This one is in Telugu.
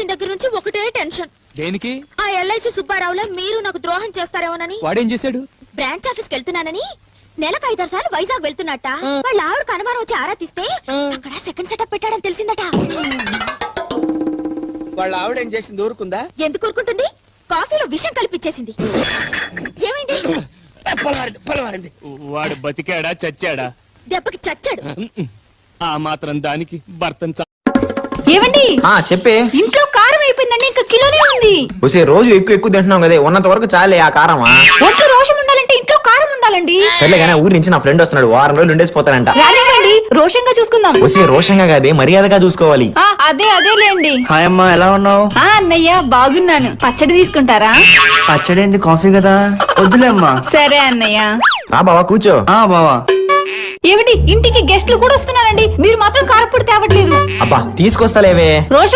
వచ్చిన దగ్గర నుంచి ఒకటే టెన్షన్. దేనికి? ఆ ఎల్ఐసి సుబ్బారావులో మీరు నాకు ద్రోహం చేస్తారేమోనని. వాడేం చేశాడు? బ్రాంచ్ ఆఫీస్ కి వెళ్తున్నానని నెలకు 5-6 సార్లు వైజాగ్ వెళ్తున్నట్ట. వాళ్ళ ఆవిడకు అనుమానం వచ్చి ఆరా తీస్తే అక్కడ సెకండ్ సెటప్ పెట్టాడని తెలిసిందట. వాళ్ళ ఆవిడ ఏం చేసింది? ఊరుకుందా? ఎందుకు ఊరుకుంటుంది? కాఫీలో విషం కలిపిచ్చేసింది. ఏమైంది? పొలవారింది. వాడు బతికాడా చచ్చాడా? దెబ్బకి చచ్చాడు. ఆ మాత్రం దానికి భర్తను ఏవండి చెప్పే. ఇంట్లో కారం అయిపోయిందండి, ఇంకా కిలోనే ఉంది. ఒసే రోజు ఎక్కువ తింటున్నాం కదా, ఉన్నంత వరకు చాలే ఆ కారమా. ఒంట్లో రోషం ఉండాలంటే ఇంట్లో కారం ఉండాలండి. సర్లే కానీ ఊరి నుంచి నా ఫ్రెండ్ వస్తున్నాడు, వారం రోజులు ఉండేసిపోతానంట. రానివ్వండి, రోషంగా చూసుకుందాం. ఒసే రోషంగా కాదే, మర్యాదగా చూసుకోవాలి. అదేలేండి. హాయ్ అమ్మా, ఎలా ఉన్నావు? అన్నయ్య బాగున్నాను. పచ్చడి తీసుకుంటారా? పచ్చడేంది, కాఫీ కదా. వద్దులే అమ్మా. సరే అన్నయ్య. రా బావా కూర్చో. బావా. ఏమిటి, ఇంటికి గెస్ట్లు కూడా వస్తున్నారండి, మీరు మాత్రం కారపొడి తేవట్లేదు. అబ్బా తీసుకొస్తాలేవే. రోషం